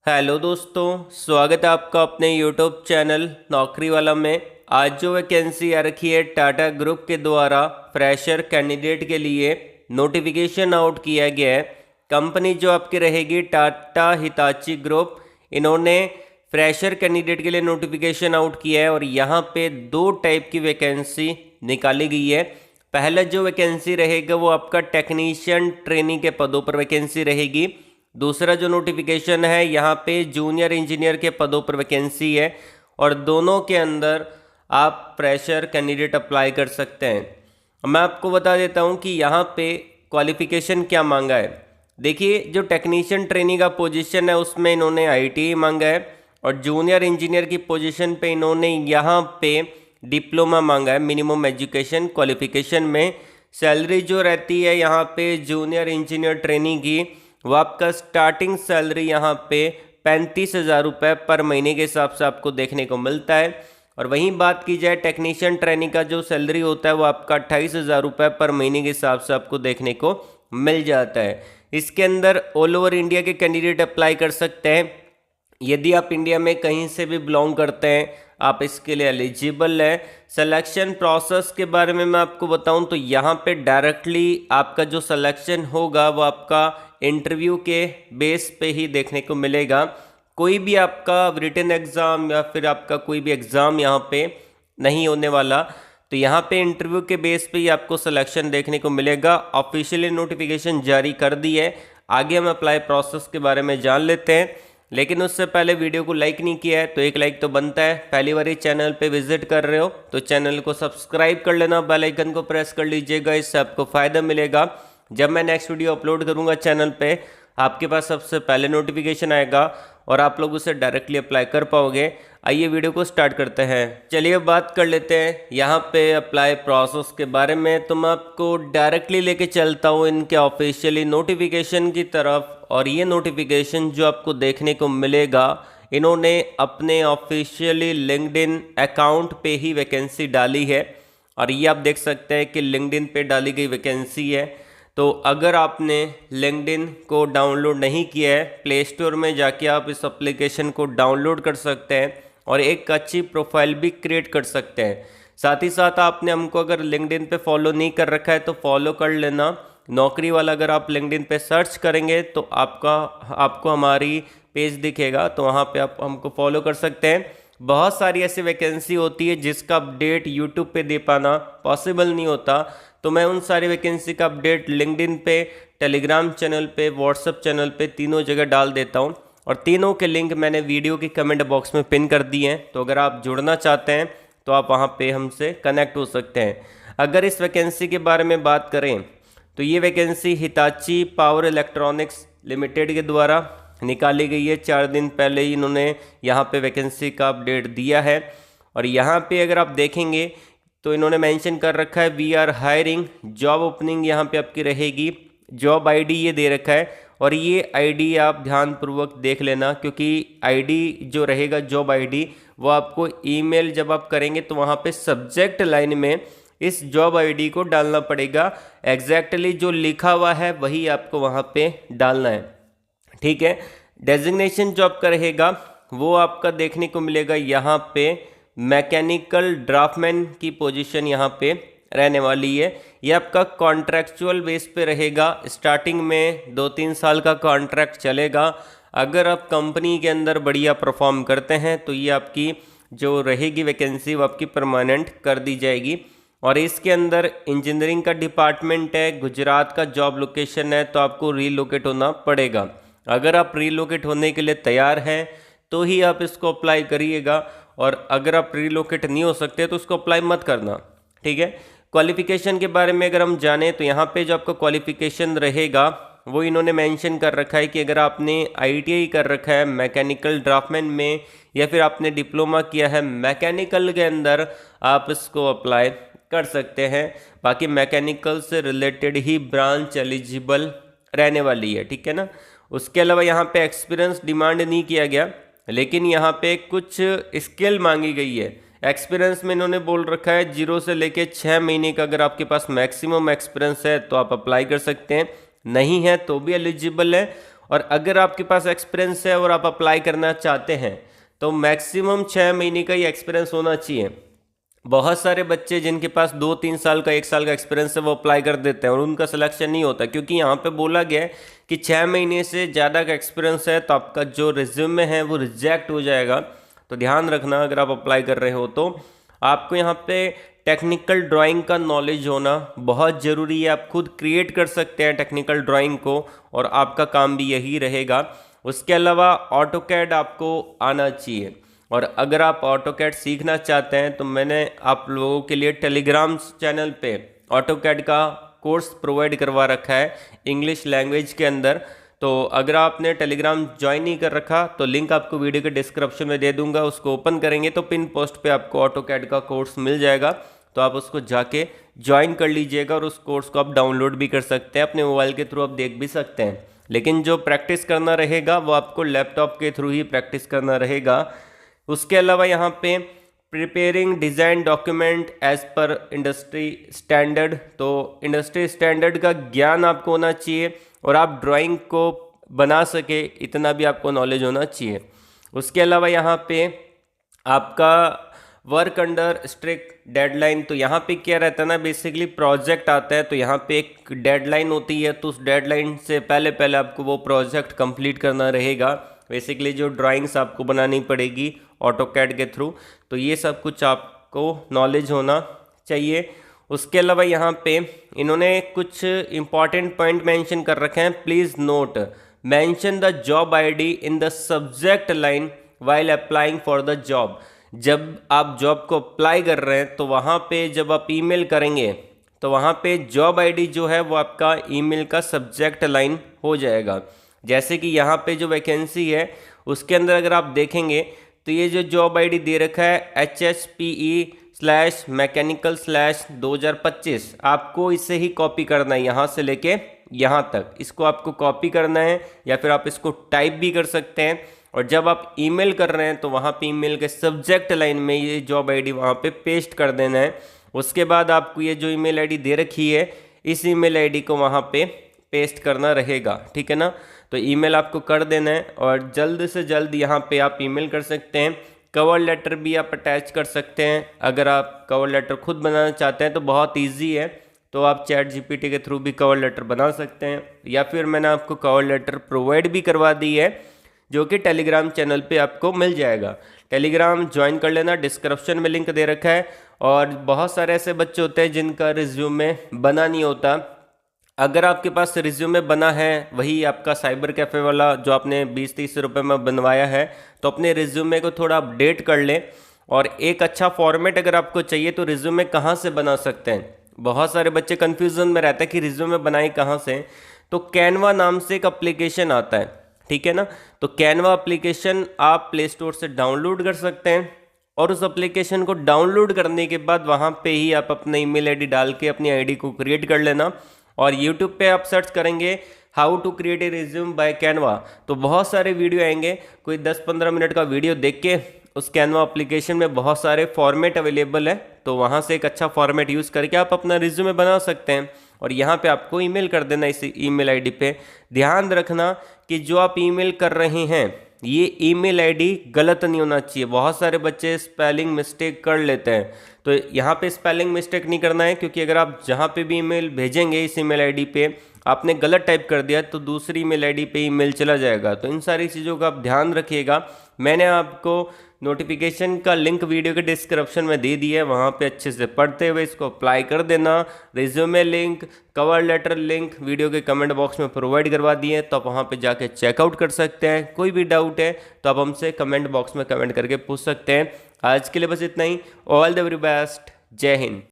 Hello दोस्तों, स्वागत है आपका अपने यूट्यूब चैनल नौकरी वाला में। आज जो वैकेंसी आ रखी है टाटा ग्रुप के द्वारा फ्रेशर कैंडिडेट के लिए नोटिफिकेशन आउट किया गया है। कंपनी जो आपकी रहेगी टाटा हिताची ग्रुप, इन्होंने फ्रेशर कैंडिडेट के लिए नोटिफिकेशन आउट किया है और यहाँ पे दो टाइप की वैकेंसी निकाली गई है। पहला जो वैकेंसी रहेगा वो आपका टेक्नीशियन ट्रेनिंग के पदों पर वैकेंसी रहेगी। दूसरा जो नोटिफिकेशन है यहाँ पे जूनियर इंजीनियर के पदों पर वैकेंसी है और दोनों के अंदर आप फ्रेशर कैंडिडेट अप्लाई कर सकते हैं। मैं आपको बता देता हूँ कि यहाँ पे क्वालिफिकेशन क्या मांगा है। देखिए, जो टेक्नीशियन ट्रेनिंग का पोजीशन है उसमें इन्होंने आईटीआई मांगा है और जूनियर इंजीनियर की पोजीशन पे इन्होंने यहाँ पे डिप्लोमा मांगा है मिनिमम एजुकेशन क्वालिफिकेशन में। सैलरी जो रहती है यहाँ पे जूनियर इंजीनियर ट्रेनिंग की, वो आपका स्टार्टिंग सैलरी यहाँ पे 35,000 रुपये पर महीने के हिसाब से आपको देखने को मिलता है। और वहीं बात की जाए टेक्नीशियन ट्रेनिंग का जो सैलरी होता है वो आपका 28,000 रुपये पर महीने के हिसाब से आपको देखने को मिल जाता है। इसके अंदर ऑल ओवर इंडिया के कैंडिडेट अप्लाई कर सकते हैं। यदि आप इंडिया में कहीं से भी बिलोंग करते हैं आप इसके लिए एलिजिबल है। सिलेक्शन प्रोसेस के बारे में मैं आपको बताऊं तो यहाँ पे डायरेक्टली आपका जो सिलेक्शन होगा वो आपका इंटरव्यू के बेस पे ही देखने को मिलेगा। कोई भी आपका रिटन एग्ज़ाम या फिर आपका कोई भी एग्ज़ाम यहाँ पे नहीं होने वाला। तो यहाँ पे इंटरव्यू के बेस पे ही आपको सिलेक्शन देखने को मिलेगा। ऑफिशियली नोटिफिकेशन जारी कर दी है। आगे हम अप्लाई प्रोसेस के बारे में जान लेते हैं, लेकिन उससे पहले वीडियो को लाइक नहीं किया है तो एक लाइक तो बनता है। पहली बार चैनल पे विजिट कर रहे हो तो चैनल को सब्सक्राइब कर लेना, बेल आइकन को प्रेस कर लीजिएगा, इससे आपको फ़ायदा मिलेगा। जब मैं नेक्स्ट वीडियो अपलोड करूंगा चैनल पे आपके पास सबसे पहले नोटिफिकेशन आएगा और आप लोग उसे डायरेक्टली अप्लाई कर पाओगे। आइए वीडियो को स्टार्ट करते हैं। चलिए बात कर लेते हैं यहाँ पे अप्लाई प्रोसेस के बारे में। तो मैं आपको डायरेक्टली लेके चलता हूँ इनके ऑफिशियली नोटिफिकेशन की तरफ। और ये नोटिफिकेशन जो आपको देखने को मिलेगा, इन्होंने अपने ऑफिशियली लिंक्डइन अकाउंट पे ही वैकेंसी डाली है और ये आप देख सकते हैं कि लिंक्डइन पे डाली गई वैकेंसी है। तो अगर आपने लिंक्डइन को डाउनलोड नहीं किया है, प्ले स्टोर में जाके आप इस एप्लीकेशन को डाउनलोड कर सकते हैं और एक अच्छी प्रोफाइल भी क्रिएट कर सकते हैं। साथ ही साथ आपने हमको अगर लिंक्डइन पे फॉलो नहीं कर रखा है तो फॉलो कर लेना। नौकरी वाला अगर आप लिंक्डइन पे सर्च करेंगे तो आपको हमारी पेज दिखेगा, तो वहाँ पे आप हमको फॉलो कर सकते हैं। बहुत सारी ऐसी वैकेंसी होती है जिसका अपडेट यूट्यूब पे दे पाना पॉसिबल नहीं होता, तो मैं उन सारी वैकेंसी का अपडेट लिंक्डइन पे, टेलीग्राम चैनल पे, व्हाट्सएप चैनल पे तीनों जगह डाल देता हूँ और तीनों के लिंक मैंने वीडियो की कमेंट बॉक्स में पिन कर दिए हैं। तो अगर आप जुड़ना चाहते हैं तो आप वहाँ पे हमसे कनेक्ट हो सकते हैं। अगर इस वैकेंसी के बारे में बात करें तो ये vacancy Hitachi power electronics limited के द्वारा निकाली गई है। 4 दिन पहले ही इन्होंने यहाँ पे वैकेंसी का अपडेट दिया है और यहाँ पे अगर आप देखेंगे तो इन्होंने मेंशन कर रखा है we are hiring. Job opening यहाँ पे आपकी रहेगी, जॉब आईडी ये दे रखा है और ये आईडी आप ध्यानपूर्वक देख लेना, क्योंकि आईडी जो रहेगा जॉब आईडी वो आपको ईमेल जब आप करेंगे तो वहाँ पे सब्जेक्ट लाइन में इस जॉब आईडी को डालना पड़ेगा। एग्जैक्टली जो लिखा हुआ है वही आपको वहाँ पे डालना है, ठीक है। डेजिग्नेशन जो आपका रहेगा वो आपका देखने को मिलेगा यहाँ पे मैकेनिकल ड्राफ्टमैन की पोजीशन यहाँ पे रहने वाली है। ये आपका कॉन्ट्रैक्चुअल बेस पे रहेगा। स्टार्टिंग में 2-3 साल का कॉन्ट्रैक्ट चलेगा। अगर आप कंपनी के अंदर बढ़िया परफॉर्म करते हैं तो ये आपकी जो रहेगी वैकेंसी वो आपकी परमानेंट कर दी जाएगी। और इसके अंदर इंजीनियरिंग का डिपार्टमेंट है, गुजरात का जॉब लोकेशन है, तो आपको रीलोकेट होना पड़ेगा। अगर आप रीलोकेट होने के लिए तैयार हैं तो ही आप इसको अप्लाई करिएगा, और अगर आप रीलोकेट नहीं हो सकते तो उसको अप्लाई मत करना, ठीक है। क्वालिफिकेशन के बारे में अगर हम जानें तो यहाँ पे जो आपका क्वालिफिकेशन रहेगा वो इन्होंने मेंशन कर रखा है कि अगर आपने आईटीआई कर रखा है मैकेनिकल ड्राफ्टमैन में या फिर आपने डिप्लोमा किया है मैकेनिकल के अंदर, आप इसको अप्लाई कर सकते हैं। बाकी मैकेनिकल से रिलेटेड ही ब्रांच एलिजिबल रहने वाली है, ठीक है ना। उसके अलावा यहाँ पे एक्सपीरियंस डिमांड नहीं किया गया, लेकिन यहाँ पे कुछ स्किल मांगी गई है। एक्सपीरियंस में इन्होंने बोल रखा है 0 से लेके 6 महीने का अगर आपके पास मैक्सिमम एक्सपीरियंस है तो आप अप्लाई कर सकते हैं, नहीं है तो भी एलिजिबल है। और अगर आपके पास एक्सपीरियंस है और आप अप्लाई करना चाहते हैं तो मैक्सिमम 6 महीने का ही एक्सपीरियंस होना चाहिए। बहुत सारे बच्चे जिनके पास 2-3 साल का 1 साल का एक्सपीरियंस है वो अप्लाई कर देते हैं और उनका सिलेक्शन नहीं होता, क्योंकि यहाँ पे बोला गया है कि 6 महीने से ज़्यादा का एक्सपीरियंस है तो आपका जो रिज्यूमे है वो रिजेक्ट हो जाएगा। तो ध्यान रखना अगर आप अप्लाई कर रहे हो तो आपको यहाँ पे टेक्निकल ड्राइंग का नॉलेज होना बहुत ज़रूरी है। आप खुद क्रिएट कर सकते हैं टेक्निकल ड्राइंग को और आपका काम भी यही रहेगा। उसके अलावा ऑटोकैड आपको आना चाहिए, और अगर आप ऑटोकैड सीखना चाहते हैं तो मैंने आप लोगों के लिए टेलीग्राम चैनल पे ऑटोकैड का कोर्स प्रोवाइड करवा रखा है इंग्लिश लैंग्वेज के अंदर। तो अगर आपने टेलीग्राम ज्वाइन नहीं कर रखा तो लिंक आपको वीडियो के डिस्क्रिप्शन में दे दूंगा, उसको ओपन करेंगे तो पिन पोस्ट पे आपको ऑटोकैड का कोर्स मिल जाएगा। तो आप उसको जाके ज्वाइन कर लीजिएगा और उस कोर्स को आप डाउनलोड भी कर सकते हैं, अपने मोबाइल के थ्रू आप देख भी सकते हैं। लेकिन जो प्रैक्टिस करना रहेगा वो आपको लैपटॉप के थ्रू ही प्रैक्टिस करना रहेगा। उसके अलावा यहाँ पे preparing design document as per industry standard, तो इंडस्ट्री स्टैंडर्ड का ज्ञान आपको होना चाहिए और आप ड्राइंग को बना सके इतना भी आपको नॉलेज होना चाहिए। उसके अलावा यहाँ पे आपका वर्क अंडर स्ट्रिक्ट डेडलाइन, तो यहाँ पे क्या रहता है ना, बेसिकली प्रोजेक्ट आता है तो यहाँ पे एक डेडलाइन होती है, तो उस डेडलाइन से पहले पहले आपको वो प्रोजेक्ट कंप्लीट करना रहेगा। बेसिकली जो ड्राइंग्स आपको बनानी पड़ेगी ऑटोकैड के थ्रू, तो ये सब कुछ आपको नॉलेज होना चाहिए। उसके अलावा यहाँ पे इन्होंने कुछ इंपॉर्टेंट पॉइंट मेंशन कर रखे हैं। Please note mention the job ID in the subject line while applying for the job. जब आप जॉब को अप्लाई कर रहे हैं तो वहाँ पे जब आप ईमेल करेंगे तो वहाँ पे जॉब आईडी जो है वो आपका ईमेल का सब्जेक्ट लाइन हो जाएगा। जैसे कि यहाँ पे जो वैकेंसी है उसके अंदर अगर आप देखेंगे तो ये जो जॉब आईडी दे रखा है HSPE/मैकेनिकल/2025, आपको इसे ही कॉपी करना है यहाँ से लेके यहाँ तक। इसको आपको कॉपी करना है या फिर आप इसको टाइप भी कर सकते हैं, और जब आप ईमेल कर रहे हैं तो वहाँ पे ईमेल के सब्जेक्ट लाइन में ये जॉब आईडी वहाँ पे पेस्ट कर देना है। उसके बाद आपको ये जो ईमेल आईडी दे रखी है इस ईमेल आईडी को वहाँ पे पेस्ट करना रहेगा, ठीक है ना। तो ईमेल आपको कर देना है और जल्द से जल्द यहाँ पे आप ईमेल कर सकते हैं। कवर लेटर भी आप अटैच कर सकते हैं। अगर आप कवर लेटर खुद बनाना चाहते हैं तो बहुत ईजी है, तो आप ChatGPT के थ्रू भी कवर लेटर बना सकते हैं, या फिर मैंने आपको कवर लेटर प्रोवाइड भी करवा दी है जो कि टेलीग्राम चैनल पे आपको मिल जाएगा। टेलीग्राम ज्वाइन कर लेना, डिस्क्रिप्शन में लिंक दे रखा है। और बहुत सारे ऐसे बच्चे होते हैं जिनका रिज्यूमे बना नहीं होता। अगर आपके पास रिज्यूमे बना है, वही आपका साइबर कैफ़े वाला जो आपने 20-30 रुपये में बनवाया है, तो अपने रिज्यूमे को थोड़ा अपडेट कर लें। और एक अच्छा फॉर्मेट अगर आपको चाहिए तो रिज्यूमे कहाँ से बना सकते हैं, बहुत सारे बच्चे कन्फ्यूज़न में रहते हैं कि रिज्यूमे बनाए कहाँ से। तो कैनवा नाम से एक एप्लीकेशन आता है, ठीक है ना। तो कैनवा एप्लीकेशन आप प्ले स्टोर से डाउनलोड कर सकते हैं, और उस एप्लीकेशन को डाउनलोड करने के बाद वहाँ पे ही आप अपना ईमेल आईडी डाल के अपनी आईडी को क्रिएट कर लेना। और यूट्यूब पे आप सर्च करेंगे how to create a resume by Canva, तो बहुत सारे वीडियो आएंगे। कोई 10-15 मिनट का वीडियो देख के उस कैनवा एप्लीकेशन में बहुत सारे फॉर्मेट अवेलेबल है, तो वहाँ से एक अच्छा फॉर्मेट यूज़ करके आप अपना रिज्यूमे बना सकते हैं। और यहाँ पे आपको ईमेल कर देना इस ईमेल आईडी पे। ध्यान रखना कि जो आप ईमेल कर रहे हैं ये ईमेल आईडी गलत नहीं होना चाहिए। बहुत सारे बच्चे स्पेलिंग मिस्टेक कर लेते हैं, तो यहाँ पे स्पेलिंग मिस्टेक नहीं करना है, क्योंकि अगर आप जहाँ पे भी ईमेल भेजेंगे इस ईमेल आईडी पे आपने गलत टाइप कर दिया तो दूसरी ईमेल आईडी पे ईमेल चला जाएगा। तो इन सारी चीज़ों का आप ध्यान रखिएगा। मैंने आपको नोटिफिकेशन का लिंक वीडियो के डिस्क्रिप्शन में दे दिया है, वहाँ पे अच्छे से पढ़ते हुए इसको अप्लाई कर देना। Resume link, cover letter link video के कमेंट बॉक्स में प्रोवाइड करवा दिए, तो आप वहाँ पे जाके चेकआउट कर सकते हैं। कोई भी डाउट है तो आप हमसे कमेंट बॉक्स में कमेंट करके पूछ सकते हैं। आज के लिए बस इतना ही। All the very best. जय हिंद।